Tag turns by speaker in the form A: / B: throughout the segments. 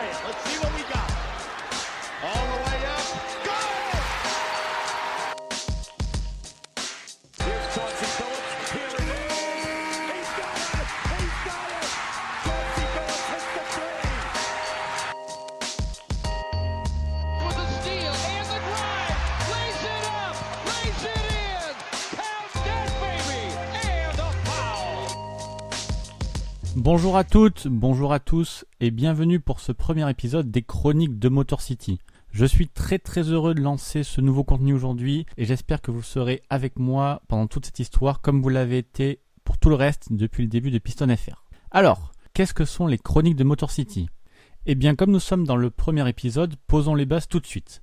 A: say it. Let's see what we got. All the way up. Go! Here's Chauncey Billups. Here it is. He's got it. He's got it. Chauncey Billups hits the three.
B: With a steal and the drive. Lays it up. Lays it in. Count that baby. And a foul.
C: Bonjour à toutes, bonjour à tous et bienvenue pour ce premier épisode des Chroniques de Motor City. Je suis très heureux de lancer ce nouveau contenu aujourd'hui et j'espère que vous serez avec moi pendant toute cette histoire comme vous l'avez été pour tout le reste depuis le début de Piston FR. Alors, qu'est-ce que sont les Chroniques de Motor City ? Eh bien, comme nous sommes dans le premier épisode, posons les bases tout de suite.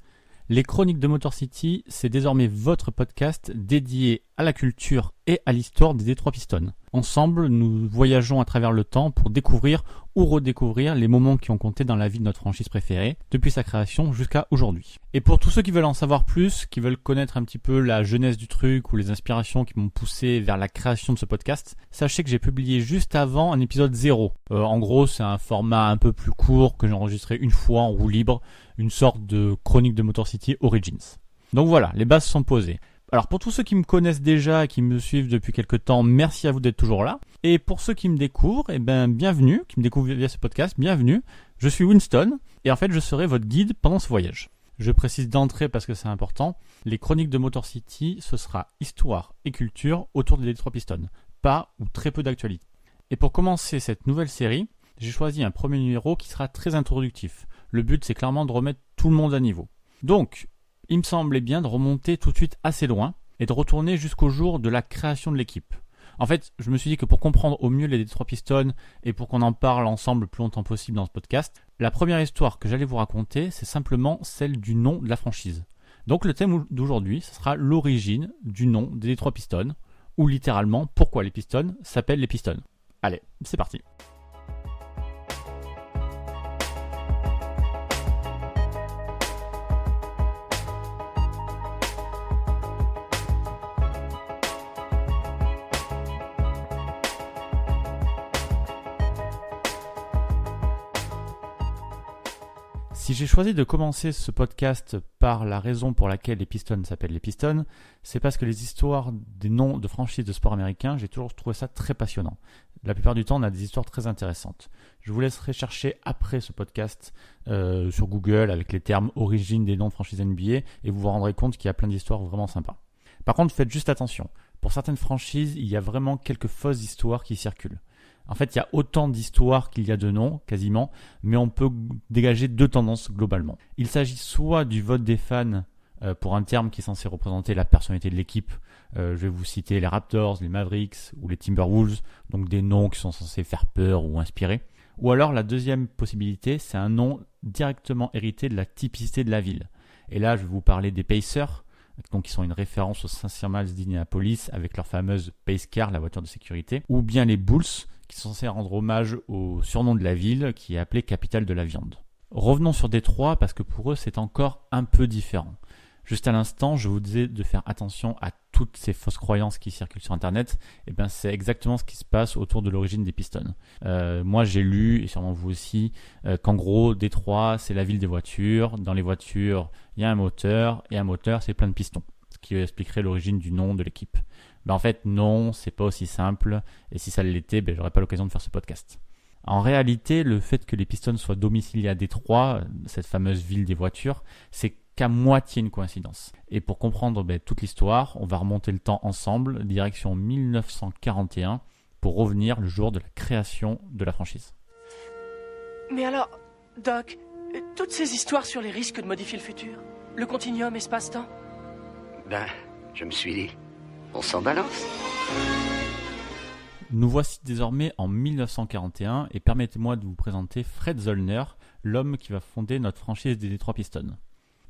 C: Les Chroniques de Motor City, c'est désormais votre podcast dédié à la culture et à l'histoire des Détroit Pistons. Ensemble, nous voyageons à travers le temps pour découvrir ou redécouvrir les moments qui ont compté dans la vie de notre franchise préférée, depuis sa création jusqu'à aujourd'hui. Et pour tous ceux qui veulent en savoir plus, qui veulent connaître un petit peu la genèse du truc ou les inspirations qui m'ont poussé vers la création de ce podcast, sachez que j'ai publié juste avant un épisode 0. En gros, c'est un format un peu plus court que j'ai enregistré une fois en roue libre, une sorte de chronique de Motor City Origins. Donc voilà, les bases sont posées. Alors pour tous ceux qui me connaissent déjà et qui me suivent depuis quelques temps, merci à vous d'être toujours là. Et pour ceux qui me découvrent, bienvenue, qui me découvrent via ce podcast, bienvenue. Je suis Winston et en fait je serai votre guide pendant ce voyage. Je précise d'entrée parce que c'est important, les chroniques de Motor City, ce sera histoire et culture autour des Détroit Pistons, pas ou très peu d'actualité. Et pour commencer cette nouvelle série, j'ai choisi un premier numéro qui sera très introductif. Le but c'est clairement de remettre tout le monde à niveau. Donc, il me semblait bien de remonter tout de suite assez loin et de retourner jusqu'au jour de la création de l'équipe. En fait, je me suis dit que pour comprendre au mieux les Détroit Pistons et pour qu'on en parle ensemble le plus longtemps possible dans ce podcast, la première histoire que j'allais vous raconter, c'est simplement celle du nom de la franchise. Donc le thème d'aujourd'hui, ce sera l'origine du nom des Détroit Pistons, ou littéralement pourquoi les Pistons s'appellent les Pistons. Allez, c'est parti. Si j'ai choisi de commencer ce podcast par la raison pour laquelle les Pistons s'appellent les Pistons, c'est parce que les histoires des noms de franchises de sport américains, j'ai toujours trouvé ça très passionnant. La plupart du temps, on a des histoires très intéressantes. Je vous laisserai chercher après ce podcast sur Google avec les termes origine des noms de franchises NBA et vous vous rendrez compte qu'il y a plein d'histoires vraiment sympas. Par contre, faites juste attention. Pour certaines franchises, il y a vraiment quelques fausses histoires qui circulent. En fait, il y a autant d'histoires qu'il y a de noms, quasiment, mais on peut dégager deux tendances globalement. Il s'agit soit du vote des fans pour un terme qui est censé représenter la personnalité de l'équipe. Je vais vous citer les Raptors, les Mavericks ou les Timberwolves, donc des noms qui sont censés faire peur ou inspirer. Ou alors la deuxième possibilité, c'est un nom directement hérité de la typicité de la ville. Et là, je vais vous parler des Pacers, donc qui sont une référence aux St. Miles d'Indianapolis avec leur fameuse Pace Car, la voiture de sécurité, ou bien les Bulls, qui sont censés rendre hommage au surnom de la ville qui est appelée capitale de la viande. Revenons sur Détroit parce que pour eux c'est encore un peu différent. Juste à l'instant, je vous disais de faire attention à toutes ces fausses croyances qui circulent sur internet. Et bien c'est exactement ce qui se passe autour de l'origine des Pistons. Moi j'ai lu, et sûrement vous aussi, qu'en gros Détroit c'est la ville des voitures. Dans les voitures il y a un moteur et un moteur c'est plein de pistons. Ce qui expliquerait l'origine du nom de l'équipe. Ben en fait, non, c'est pas aussi simple. Et si ça l'était, j'aurais pas l'occasion de faire ce podcast. En réalité, le fait que les Pistons soient domiciliés à Détroit, cette fameuse ville des voitures, c'est qu'à moitié une coïncidence. Et pour comprendre toute l'histoire, on va remonter le temps ensemble, direction 1941, pour revenir le jour de la création de la franchise.
D: Mais alors, Doc, toutes ces histoires sur les risques de modifier le futur, le continuum espace-temps.
E: Je me suis dit, on s'en balance.
C: Nous voici désormais en 1941 et permettez-moi de vous présenter Fred Zoellner, l'homme qui va fonder notre franchise des Détroit Pistons.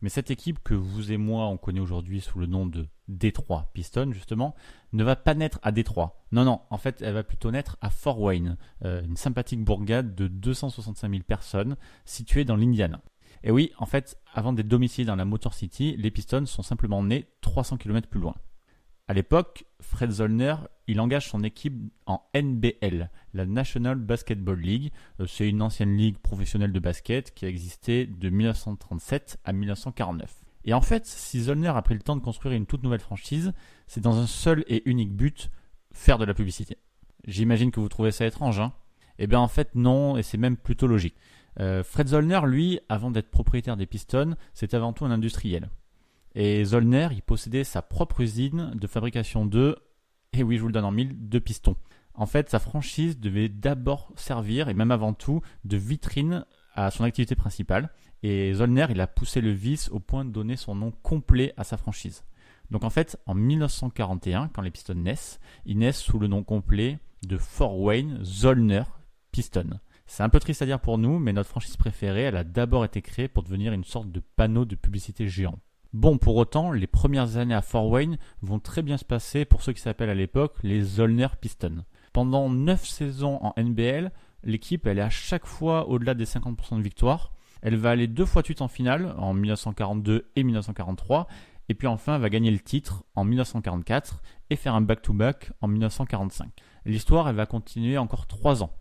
C: Mais cette équipe que vous et moi on connaît aujourd'hui sous le nom de Détroit Pistons justement, ne va pas naître à Détroit. Non, en fait elle va plutôt naître à Fort Wayne, une sympathique bourgade de 265 000 personnes située dans l'Indiana. Et oui, en fait, avant d'être domiciliés dans la Motor City, les Pistons sont simplement nés 300 km plus loin. À l'époque, Fred Zoellner, il engage son équipe en NBL, la National Basketball League. C'est une ancienne ligue professionnelle de basket qui a existé de 1937 à 1949. Et en fait, si Zollner a pris le temps de construire une toute nouvelle franchise, c'est dans un seul et unique but, faire de la publicité. J'imagine que vous trouvez ça étrange, hein ? Eh bien en fait non, et c'est même plutôt logique. Fred Zollner, lui, avant d'être propriétaire des Pistons, c'était avant tout un industriel. Et Zollner, il possédait sa propre usine de fabrication et oui je vous le donne en mille, de pistons. En fait, sa franchise devait d'abord servir, et même avant tout, de vitrine à son activité principale. Et Zollner, il a poussé le vice au point de donner son nom complet à sa franchise. Donc en fait, en 1941, quand les Pistons naissent, ils naissent sous le nom complet de Fort Wayne Zollner Pistons. C'est un peu triste à dire pour nous, mais notre franchise préférée, elle a d'abord été créée pour devenir une sorte de panneau de publicité géant. Bon, pour autant, les premières années à Fort Wayne vont très bien se passer pour ceux qui s'appellent à l'époque les Zollner Pistons. Pendant 9 saisons en NBL, l'équipe elle est à chaque fois au-delà des 50% de victoires. Elle va aller 2 fois de suite en finale, en 1942 et 1943, et puis enfin elle va gagner le titre en 1944 et faire un back-to-back en 1945. L'histoire elle va continuer encore 3 ans.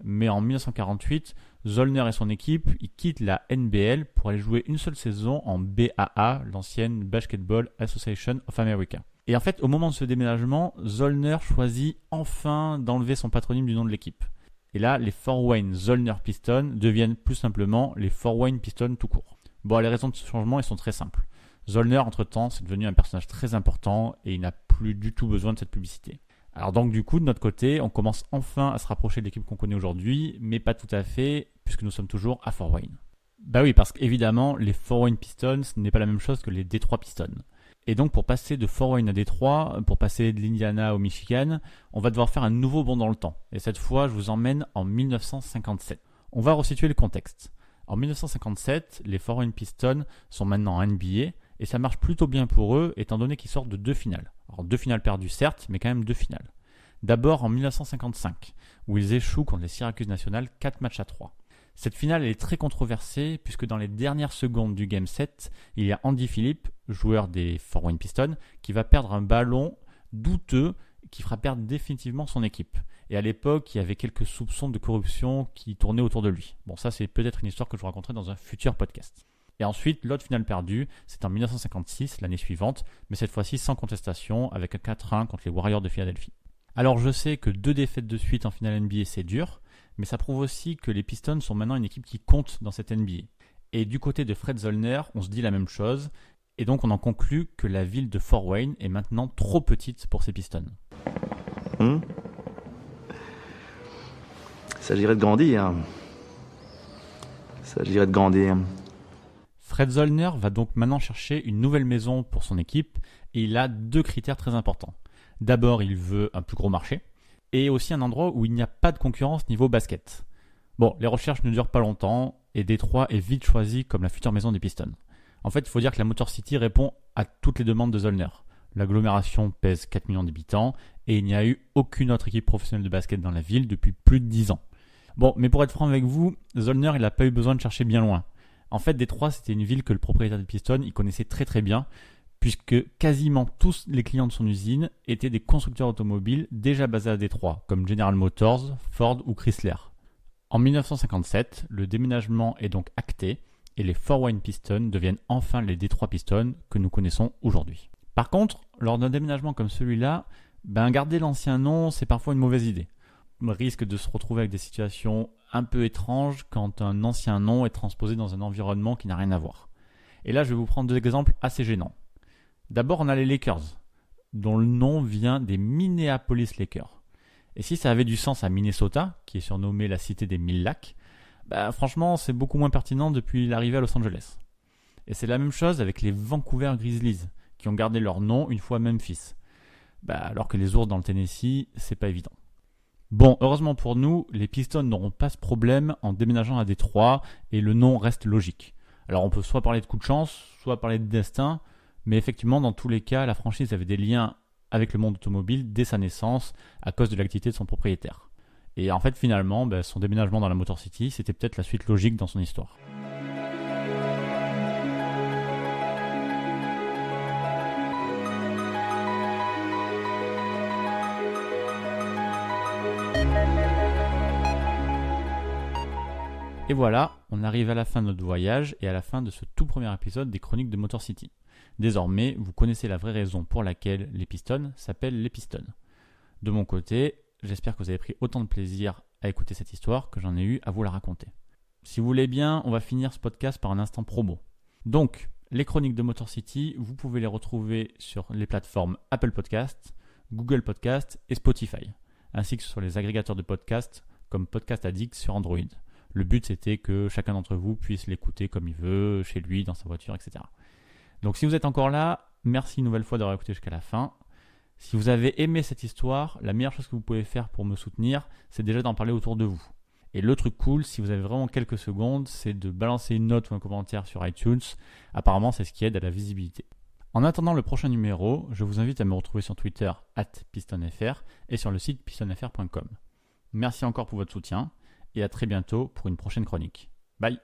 C: Mais en 1948, Zollner et son équipe ils quittent la NBL pour aller jouer une seule saison en BAA, l'ancienne Basketball Association of America. Et en fait, au moment de ce déménagement, Zollner choisit enfin d'enlever son patronyme du nom de l'équipe. Et là, les Fort Wayne Zollner Pistons deviennent plus simplement les Fort Wayne Pistons tout court. Bon, les raisons de ce changement, elles sont très simples. Zollner, entre-temps, c'est devenu un personnage très important et il n'a plus du tout besoin de cette publicité. Alors donc du coup, de notre côté, on commence enfin à se rapprocher de l'équipe qu'on connaît aujourd'hui, mais pas tout à fait, puisque nous sommes toujours à Fort Wayne. Bah oui, parce qu'évidemment, les Fort Wayne Pistons n'est pas la même chose que les Détroit Pistons. Et donc pour passer de Fort Wayne à Détroit, pour passer de l'Indiana au Michigan, on va devoir faire un nouveau bond dans le temps. Et cette fois, je vous emmène en 1957. On va resituer le contexte. En 1957, les Fort Wayne Pistons sont maintenant en NBA, et ça marche plutôt bien pour eux, étant donné qu'ils sortent de 2 finales. Alors 2 finales perdues certes, mais quand même 2 finales. D'abord en 1955, où ils échouent contre les Syracuse Nationals 4-3. Cette finale elle est très controversée, puisque dans les dernières secondes du Game 7, il y a Andy Phillip, joueur des Fort Wayne Pistons, qui va perdre un ballon douteux qui fera perdre définitivement son équipe. Et à l'époque, il y avait quelques soupçons de corruption qui tournaient autour de lui. Bon, ça c'est peut-être une histoire que je vous raconterai dans un futur podcast. Et ensuite, l'autre finale perdue, c'est en 1956, l'année suivante, mais cette fois-ci sans contestation, avec un 4-1 contre les Warriors de Philadelphie. Alors je sais que 2 défaites de suite en finale NBA c'est dur, mais ça prouve aussi que les Pistons sont maintenant une équipe qui compte dans cette NBA. Et du côté de Fred Zollner, on se dit la même chose, et donc on en conclut que la ville de Fort Wayne est maintenant trop petite pour ces Pistons.
F: Il s'agirait de grandir.
C: Fred Zollner va donc maintenant chercher une nouvelle maison pour son équipe et il a 2 critères très importants. D'abord, il veut un plus gros marché et aussi un endroit où il n'y a pas de concurrence niveau basket. Bon, les recherches ne durent pas longtemps et Détroit est vite choisi comme la future maison des Pistons. En fait, il faut dire que la Motor City répond à toutes les demandes de Zollner. L'agglomération pèse 4 millions d'habitants et il n'y a eu aucune autre équipe professionnelle de basket dans la ville depuis plus de 10 ans. Bon, mais pour être franc avec vous, Zollner, il n'a pas eu besoin de chercher bien loin. En fait, Détroit, c'était une ville que le propriétaire des Pistons, il connaissait très très bien, puisque quasiment tous les clients de son usine étaient des constructeurs automobiles déjà basés à Détroit, comme General Motors, Ford ou Chrysler. En 1957, le déménagement est donc acté, et les Fort Wayne Pistons deviennent enfin les Détroit Pistons que nous connaissons aujourd'hui. Par contre, lors d'un déménagement comme celui-là, garder l'ancien nom, c'est parfois une mauvaise idée. On risque de se retrouver avec des situations un peu étranges quand un ancien nom est transposé dans un environnement qui n'a rien à voir. Et là, je vais vous prendre 2 exemples assez gênants. D'abord, on a les Lakers, dont le nom vient des Minneapolis Lakers. Et si ça avait du sens à Minnesota, qui est surnommée la cité des 1000 lacs, franchement, c'est beaucoup moins pertinent depuis l'arrivée à Los Angeles. Et c'est la même chose avec les Vancouver Grizzlies, qui ont gardé leur nom une fois Memphis. Alors que les ours dans le Tennessee, c'est pas évident. Bon, heureusement pour nous, les Pistons n'auront pas ce problème en déménageant à Détroit et le nom reste logique. Alors on peut soit parler de coup de chance, soit parler de destin, mais effectivement dans tous les cas, la franchise avait des liens avec le monde automobile dès sa naissance à cause de l'activité de son propriétaire. Et en fait finalement, son déménagement dans la Motor City, c'était peut-être la suite logique dans son histoire. Et voilà, on arrive à la fin de notre voyage et à la fin de ce tout premier épisode des Chroniques de Motor City. Désormais, vous connaissez la vraie raison pour laquelle les Pistons s'appellent les Pistons. De mon côté, j'espère que vous avez pris autant de plaisir à écouter cette histoire que j'en ai eu à vous la raconter. Si vous voulez bien, on va finir ce podcast par un instant promo. Donc, les Chroniques de Motor City, vous pouvez les retrouver sur les plateformes Apple Podcasts, Google Podcasts et Spotify, ainsi que sur les agrégateurs de podcasts comme Podcast Addict sur Android. Le but, c'était que chacun d'entre vous puisse l'écouter comme il veut, chez lui, dans sa voiture, etc. Donc si vous êtes encore là, merci une nouvelle fois d'avoir écouté jusqu'à la fin. Si vous avez aimé cette histoire, la meilleure chose que vous pouvez faire pour me soutenir, c'est déjà d'en parler autour de vous. Et le truc cool, si vous avez vraiment quelques secondes, c'est de balancer une note ou un commentaire sur iTunes. Apparemment, c'est ce qui aide à la visibilité. En attendant le prochain numéro, je vous invite à me retrouver sur Twitter @pistonfr et sur le site pistonfr.com. Merci encore pour votre soutien et à très bientôt pour une prochaine chronique. Bye!